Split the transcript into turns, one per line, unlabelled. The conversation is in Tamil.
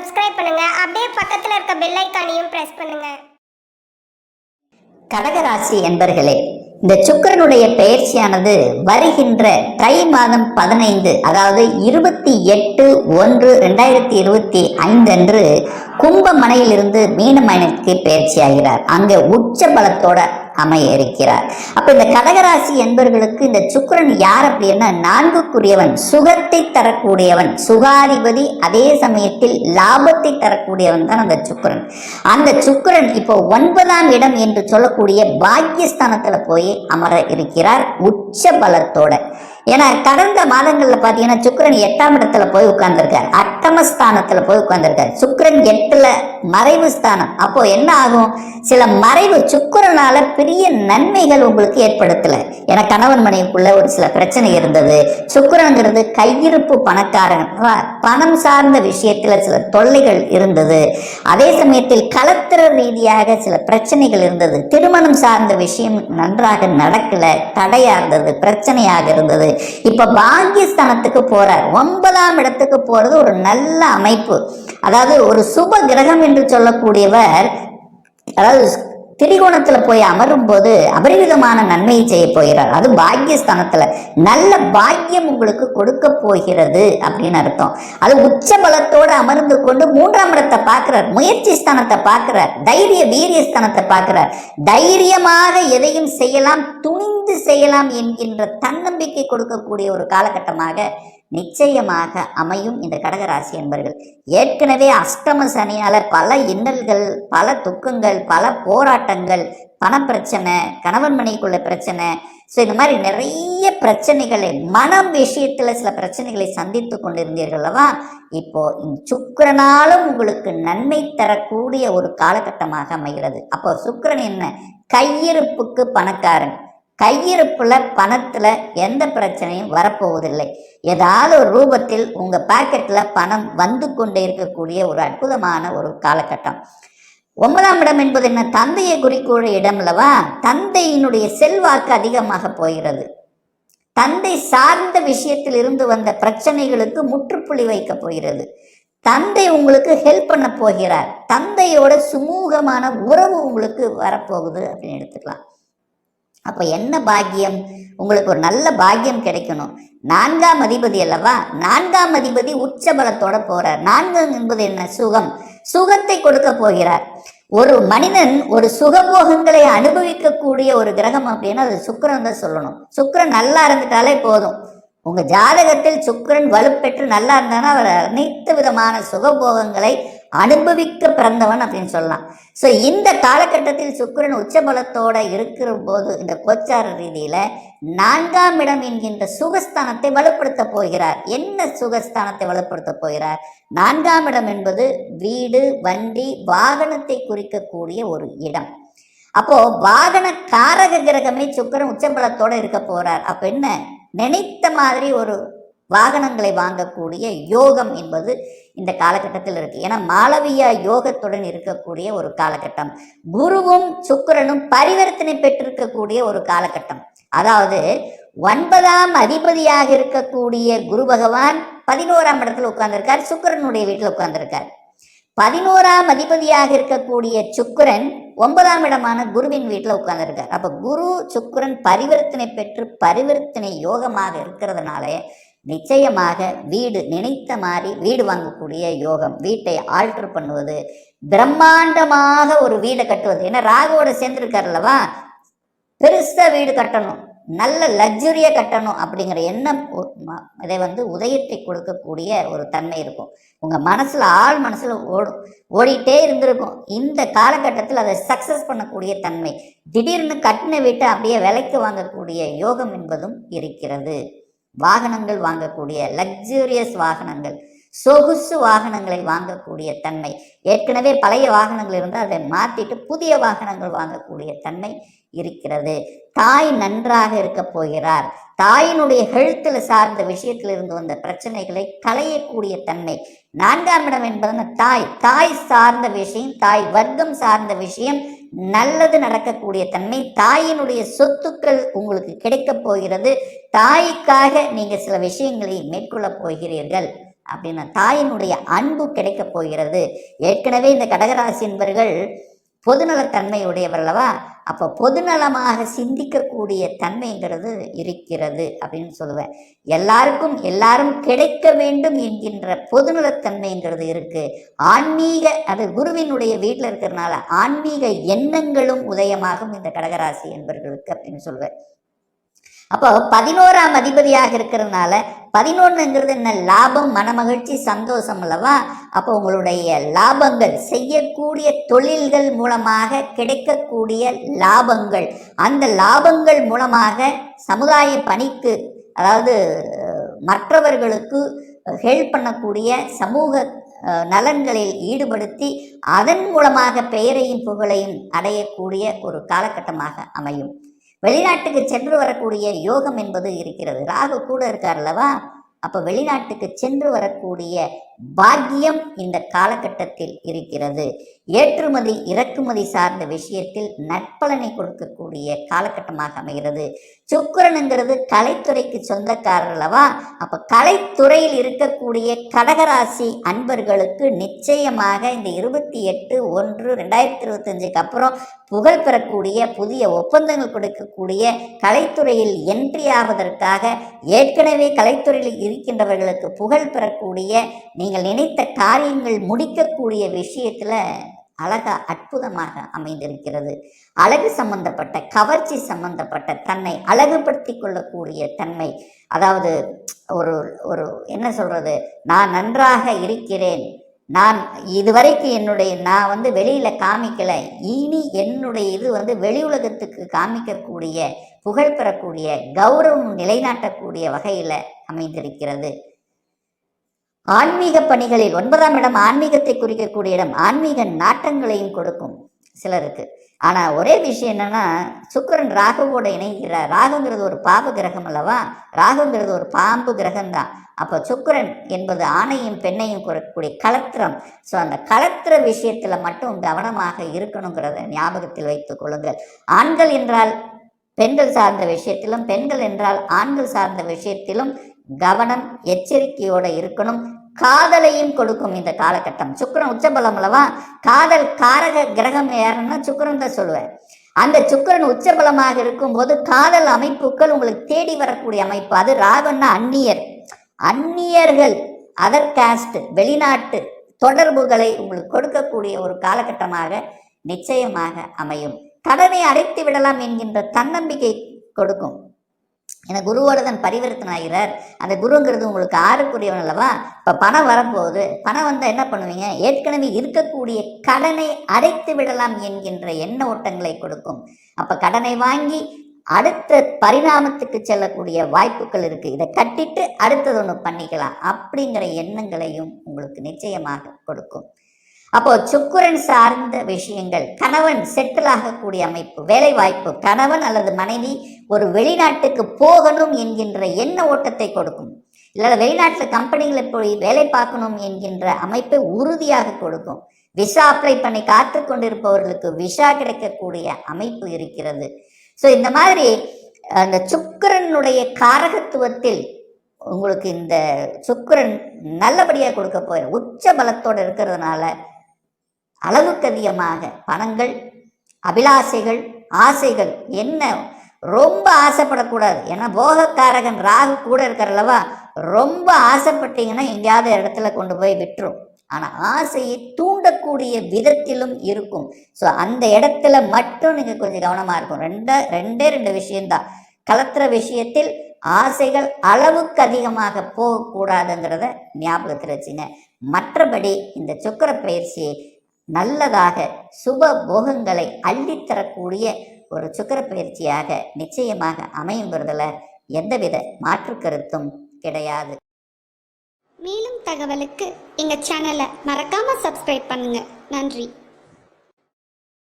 சப்ஸ்கிரைப் பண்ணுங்க. அப்படியே பக்கத்துல இருக்க பெல் ஐகானையும் பிரஸ் பண்ணுங்க.
கடகராசி என்பர்களே, இந்த சுக்கிரனுடைய பெயர்ச்சியானது வருகின்ற தை மாதம் 15, அதாவது 28/1/2025 அன்று கும்பமனையிலிருந்து மீனமனைக்கு பெயர்ச்சியாகிறார். அங்கே உச்ச பலத்தோட அமைய இருக்கிறார். அப்ப இந்த கடகராசி என்பவர்களுக்கு இந்த சுக்கிரன் யார் அப்படின்னா 4க்குரியவன், சுகத்தை தரக்கூடியவன், சுகாதிபதி, அதே சமயத்தில் லாபத்தை தரக்கூடியவன் தான் அந்த சுக்கிரன். அந்த சுக்கிரன் இப்போ 9ஆம் இடம் என்று சொல்லக்கூடிய பாக்கியஸ்தானத்துல போய் அமர இருக்கிறார் உச்ச பலத்தோட. ஏன்னா கடந்த மாதங்கள்ல பாத்தீங்கன்னா சுக்கிரன் 8ஆம் இடத்துல போய் உட்கார்ந்துருக்கார், அட்டமஸ்தானத்துல போய் உட்கார்ந்துருக்கார். சுக்கிரன் 8ல மறைவு ஸ்தானம். அப்போ என்ன ஆகும், சில மறைவு சுக்கிரனால பெரிய நன்மைகள் உங்களுக்கு ஏற்படுத்தல. ஏன்னா கணவன் மனைவிக்குள்ள ஒரு சில பிரச்சனை இருந்தது. சுக்கிரன்ங்கிறது கையிருப்பு பணக்காரன், பணம் சார்ந்த விஷயத்துல சில தொல்லைகள் இருந்தது. அதே சமயத்தில் கலத்திர ரீதியாக சில பிரச்சனைகள் இருந்தது. திருமணம் சார்ந்த விஷயம் நன்றாக நடக்கல, தடையா இருந்தது, பிரச்சனையாக இருந்தது. இப்ப பாக்கியஸ்தானத்துக்கு போறார். 9ஆம் இடத்துக்கு போறது ஒரு நல்ல அமைப்பு. அதாவது ஒரு சுப கிரகம் என்று சொல்லக்கூடியவர், அதாவது திரிகோணத்துல போய் அமரும் போது அபரிவிதமான நன்மையை செய்ய போகிறார். அது பாக்கியஸ்தானத்துல நல்ல பாக்கியம் உங்களுக்கு கொடுக்க போகிறது அப்படின்னு அர்த்தம். அது உச்ச பலத்தோடு அமர்ந்து கொண்டு 3ஆம் இடத்தை பார்க்கிறார், முயற்சி ஸ்தானத்தை பார்க்கிறார், தைரிய வீரிய ஸ்தானத்தை பார்க்கிறார். தைரியமாக எதையும் செய்யலாம், துணிந்து செய்யலாம் என்கின்ற தன்னம்பிக்கை கொடுக்கக்கூடிய ஒரு காலகட்டமாக நிச்சயமாக அமையும் இந்த கடகராசி என்பர்கள். ஏற்கனவே அஷ்டம சனியால பல இன்னல்கள், பல துக்கங்கள், பல போராட்டங்கள், பணப்பிரச்சனை, கணவன் மனைவிக்குள்ள பிரச்சனை, ஸோ இந்த மாதிரி நிறைய பிரச்சனைகளை, மனம் விஷயத்துல சில பிரச்சனைகளை சந்தித்து கொண்டிருந்தீர்கள் அல்லவா? இப்போ சுக்கிரனாலும் உங்களுக்கு நன்மை தரக்கூடிய ஒரு காலகட்டமாக அமைகிறது. அப்போ சுக்கிரன் என்ன, கையிருப்புக்கு பணக்காரன். கையிருப்புல பணத்துல எந்த பிரச்சனையும் வரப்போவதில்லை. ஏதாவது ஒரு ரூபத்தில் உங்க பாக்கெட்ல பணம் வந்து கொண்டே இருக்கக்கூடிய ஒரு அற்புதமான ஒரு காலகட்டம். 9ஆம் இடம் என்பது என்ன, தந்தையை குறிக்கூடிய இடம் அல்லவா? தந்தையினுடைய செல்வாக்கு அதிகமாக போகிறது. தந்தை சார்ந்த விஷயத்தில் இருந்து வந்த பிரச்சனைகளுக்கு முற்றுப்புள்ளி வைக்க போகிறது. தந்தை உங்களுக்கு ஹெல்ப் பண்ண போகிறார். தந்தையோட சுமூகமான உறவு உங்களுக்கு வரப்போகுது அப்படின்னு எடுத்துக்கலாம். அப்ப என்ன பாக்கியம், உங்களுக்கு ஒரு நல்ல பாக்கியம் கிடைக்கணும். 4ஆம் அதிபதி அல்லவா? 4ஆம் அதிபதி உச்ச பலத்தோட போறார். 4 என்பது என்ன, சுகம். சுகத்தை கொடுக்க போகிறார். ஒரு மனிதன் ஒரு சுகபோகங்களை அனுபவிக்கக்கூடிய ஒரு கிரகம் அப்படின்னா அது சுக்கிரன் தான் சொல்லணும். சுக்கிரன் நல்லா இருந்துட்டாலே போதும். உங்க ஜாதகத்தில் சுக்கிரன் வலுப்பெற்று நல்லா இருந்தானா அவர் அனைத்து விதமான சுகபோகங்களை அனுபவிக்க பிறந்தவன் அப்படின்னு சொல்லலாம். ஸோ இந்த காலகட்டத்தில் சுக்கிரன் உச்சபலத்தோட இருக்கிற போது இந்த கோச்சார ரீதியில 4ஆம் இடம் என்கின்ற சுகஸ்தானத்தை வலுப்படுத்த போகிறார். என்ன சுகஸ்தானத்தை வலுப்படுத்த போகிறார்? 4ஆம் இடம் என்பது வீடு, வண்டி, வாகனத்தை குறிக்கக்கூடிய ஒரு இடம். அப்போ வாகன காரக கிரகமே சுக்கிரன் உச்சபலத்தோட இருக்க போறார். அப்ப என்ன, நினைத்த மாதிரி ஒரு வாகனங்களை வாங்கக்கூடிய யோகம் என்பது இந்த காலகட்டத்தில் இருக்கு. ஏன்னா மாளவியா யோகத்துடன் இருக்கக்கூடிய ஒரு காலகட்டம். குருவும் சுக்கிரனும் பரிவர்த்தனை பெற்றிருக்கக்கூடிய ஒரு காலகட்டம். அதாவது 9ஆம் அதிபதியாக இருக்கக்கூடிய குரு பகவான் 11ஆம் இடத்துல உட்கார்ந்திருக்கார், சுக்கிரனுடைய வீட்டில் உட்கார்ந்திருக்கார். 11ஆம் அதிபதியாக இருக்கக்கூடிய சுக்கிரன் 9ஆம் இடமான குருவின் வீட்டில் உட்கார்ந்திருக்கார். அப்ப குரு சுக்கிரன் பரிவர்த்தனை பெற்று பரிவர்த்தனை யோகமாக இருக்கிறதுனால நிச்சயமாக வீடு, நினைத்த மாதிரி வீடு வாங்கக்கூடிய யோகம், வீட்டை ஆல்டர் பண்ணுவது, பிரம்மாண்டமாக ஒரு வீடை கட்டுவது. ஏன்னா ராகுவோட சேர்ந்திருக்காரு அல்லவா? பெருசா வீடு கட்டணும், நல்ல லக்ஸுரியா கட்டணும் அப்படிங்கிற எண்ணம் இதை உதயத்தை கொடுக்கக்கூடிய ஒரு தன்மை இருக்கும். உங்க மனசுல, ஆள் மனசுல ஓடிட்டே இருந்திருக்கும். இந்த காலகட்டத்தில் அதை சக்சஸ் பண்ணக்கூடிய தன்மை, திடீர்னு கட்டின வீட்டை அப்படியே விலைக்கு வாங்கக்கூடிய யோகம் என்பதும் இருக்கிறது. வாகனங்கள் வாங்கக்கூடிய, லக்ஸூரியஸ் வாகனங்கள், சொகுசு வாகனங்களை வாங்கக்கூடிய தன்மை. ஏற்கனவே பழைய வாகனங்கள் இருந்தால் அதை மாற்றிட்டு புதிய வாகனங்கள் வாங்கக்கூடிய தன்மை இருக்கிறது. தாய் நன்றாக இருக்க போகிறார். தாயினுடைய ஹெல்த்தில் சார்ந்த விஷயத்தில் இருந்து வந்த பிரச்சனைகளை களையக்கூடிய தன்மை. 4ஆம் இடம் என்பது தாய், தாய் சார்ந்த விஷயம், தாய் வர்க்கம் சார்ந்த விஷயம் நல்லது நடக்கக்கூடிய தன்மை. தாயினுடைய சொத்துக்கள் உங்களுக்கு கிடைக்க போகிறது. தாய்க்காக நீங்க சில விஷயங்களை மேற்கொள்ள போகிறீர்கள் அப்படின்னா தாயினுடைய அன்பு கிடைக்க போகிறது. ஏற்கனவே இந்த கடகராசி என்பவர்கள் பொதுநலத்தன்மை உடையவர்களவா, அப்போ பொதுநலமாக சிந்திக்கக்கூடிய தன்மைங்கிறது இருக்கிறது அப்படின்னு சொல்லுவேன். எல்லாருக்கும் எல்லாரும் கிடைக்க வேண்டும் என்கின்ற பொதுநலத்தன்மைங்கிறது இருக்கு. ஆன்மீக அது குருவினுடைய வீட்டில் இருக்கிறதுனால ஆன்மீக எண்ணங்களும் உதயமாகும் இந்த கடகராசி என்பவர்களுக்கு அப்படின்னு சொல்லுவேன். அப்போ 11ஆம் அதிபதியாக இருக்கிறதுனால 11ங்கிறது என்ன, லாபம், மனமகிழ்ச்சி, சந்தோஷம் அல்லவா. அப்போ உங்களுடைய லாபங்கள், செய்யக்கூடிய தொழில்கள் மூலமாக கிடைக்கக்கூடிய லாபங்கள், அந்த லாபங்கள் மூலமாக சமுதாய பணிக்கு, அதாவது மற்றவர்களுக்கு ஹெல்ப் பண்ணக்கூடிய சமூக நலன்களில் ஈடுபடுத்தி அதன் மூலமாக பெயரையும் புகழையும் அடையக்கூடிய ஒரு காலகட்டமாக அமையும். வெளிநாட்டுக்கு சென்று வரக்கூடிய யோகம் என்பது இருக்கிறது. ராகு கூட இருக்கார் அல்லவா. அப்போ வெளிநாட்டுக்கு சென்று வரக்கூடிய பாக்கியம் இந்த காலகட்டத்தில் இருக்கிறது. ஏற்றுமதி இறக்குமதி சார்ந்த விஷயத்தில் நற்பலனை கொடுக்கக்கூடிய காலகட்டமாக அமைகிறது. சுக்கிரனுங்கிறது கலைத்துறைக்கு சொந்தக்காரர் அல்லவா. அப்போ கலைத்துறையில் இருக்கக்கூடிய கடகராசி அன்பர்களுக்கு நிச்சயமாக இந்த 28/1/2025 அப்புறம் புகழ் பெறக்கூடிய, புதிய ஒப்பந்தங்கள் கொடுக்கக்கூடிய, கலைத்துறையில் என்ட்ரி ஆவதற்காக ஏற்கனவே கலைத்துறையில் இருக்கின்றவர்களுக்கு புகழ் பெறக்கூடிய, நீங்கள் நினைத்த காரியங்கள் முடிக்கக்கூடிய விஷயத்துல அழகா அற்புதமாக அமைந்திருக்கிறது. அழகு சம்பந்தப்பட்ட, கவர்ச்சி சம்பந்தப்பட்ட, தன்னை அழகுபடுத்தி கொள்ளக்கூடிய தன்மை, அதாவது ஒரு ஒரு என்ன சொல்றது, நான் நன்றாக இருக்கிறேன், நான் இதுவரைக்கும் நான் வெளியில காமிக்கல, இனி என்னுடைய இது வெளி உலகத்துக்கு காமிக்கக்கூடிய, புகழ் பெறக்கூடிய, கௌரவம் நிலைநாட்டக்கூடிய வகையில அமைந்திருக்கிறது. ஆன்மீக பணிகளில் 9ஆம் இடம் ஆன்மீகத்தை குறிக்கக்கூடிய இடம், ஆன்மீக நாட்டங்களையும் கொடுக்கும் சிலருக்கு. ஆனா ஒரே விஷயம் என்னன்னா, சுக்கிரன் ராகுவோட இணைகிறார். ராகுங்கிறது ஒரு பாப கிரகம் அல்லவா, ராகுங்கிறது ஒரு பாம்பு கிரகம்தான். அப்போ சுக்கிரன் என்பது ஆணையும் பெண்ணையும் குறிக்கக்கூடிய கலத்திரம். ஸோ அந்த கலத்திர விஷயத்துல மட்டும் கவனமாக இருக்கணுங்கிறத ஞாபகத்தில் வைத்துக் கொள்ளுங்கள். ஆண்கள் என்றால் பெண்கள் சார்ந்த விஷயத்திலும், பெண்கள் என்றால் ஆண்கள் சார்ந்த விஷயத்திலும் கவனம், எச்சரிக்கையோடு இருக்கணும். காதலையும் கொடுக்கும் இந்த காலகட்டம். சுக்கிரன் உச்சபலம் அல்லவா. காதல் காரக கிரகம் யாருன்னா சுக்கிரன் தான் சொல்லுவேன். அந்த சுக்கிரன் உச்சபலமாக இருக்கும்போது காதல் அமைப்புகள் உங்களுக்கு தேடி வரக்கூடிய அமைப்பு. அது ராகுன்னா அந்நியர்கள், அதர் காஸ்ட், வெளிநாட்டு தொடர்புகளை உங்களுக்கு கொடுக்கக்கூடிய ஒரு காலகட்டமாக நிச்சயமாக அமையும். கடனை அடைத்து விடலாம் என்கின்ற தன்னம்பிக்கை கொடுக்கும். ஏன்னா குருவோட தான் பரிவர்த்தனை ஆகிறார். அந்த குருங்கிறது உங்களுக்கு 6க்குரியவன் அல்லவா. இப்போ பணம் வரப்போகுது, பணம் வந்தால் என்ன பண்ணுவீங்க, ஏற்கனவே இருக்கக்கூடிய கடனை அடைத்து விடலாம் என்கின்ற எண்ண ஓட்டங்களை கொடுக்கும். அப்போ கடனை வாங்கி அடுத்த பரிணாமத்துக்கு செல்லக்கூடிய வாய்ப்புகள் இருக்குது. இதை கட்டிட்டு அடுத்தது ஒன்று பண்ணிக்கலாம் அப்படிங்கிற எண்ணங்களையும் உங்களுக்கு நிச்சயமாக கொடுக்கும். அப்போ சுக்கிரன் சார்ந்த விஷயங்கள், கணவன் செட்டில் ஆகக்கூடிய அமைப்பு, வேலை வாய்ப்பு, கணவன் அல்லது மனைவி ஒரு வெளிநாட்டுக்கு போகணும் என்கின்ற எண்ண ஓட்டத்தை கொடுக்கும். இல்லை வெளிநாட்டில் கம்பெனிகளை போய் வேலை பார்க்கணும் என்கின்ற அமைப்பை உறுதியாக கொடுக்கும். விசா அப்ளை பண்ணி காத்து கொண்டிருப்பவர்களுக்கு விசா கிடைக்கக்கூடிய அமைப்பு இருக்கிறது. ஸோ இந்த மாதிரி அந்த சுக்கிரனுடைய காரகத்துவத்தில் உங்களுக்கு இந்த சுக்கிரன் நல்லபடியாக கொடுக்க போகிற உச்ச பலத்தோடு இருக்கிறதுனால அளவுக்கு அதிகமாக பணங்கள், அபிலாசைகள், ஆசைகள் என்ன ரொம்ப ஆசைப்படக்கூடாது. ஏன்னா போகக்காரகன் ராகு கூட இருக்கிறல்லவா. ரொம்ப ஆசைப்பட்டீங்கன்னா எங்கேயாவது இடத்துல கொண்டு போய் விட்டுரும். ஆனால் ஆசையை தூண்டக்கூடிய விதத்திலும் இருக்கும். ஸோ அந்த இடத்துல மட்டும் நீங்கள் கொஞ்சம் கவனமாக இருக்கும். ரெண்டே விஷயம்தான். கலத்துற விஷயத்தில் ஆசைகள் அளவுக்கு அதிகமாக போகக்கூடாதுங்கிறத ஞாபகத்தில் வச்சுங்க. மற்றபடி இந்த சுக்கிர பயிற்சியை நல்லதாக சுப போகங்களை அள்ளித்தரக்கூடிய ஒரு சுக்கிர பயிற்சியாக நிச்சயமாக அமையுங்கிறதுல எந்தவித மாற்று கருத்தும் கிடையாது.
மேலும் தகவலுக்கு எங்கள் சேனலை மறக்காமல் சப்ஸ்கிரைப் பண்ணுங்கள். நன்றி.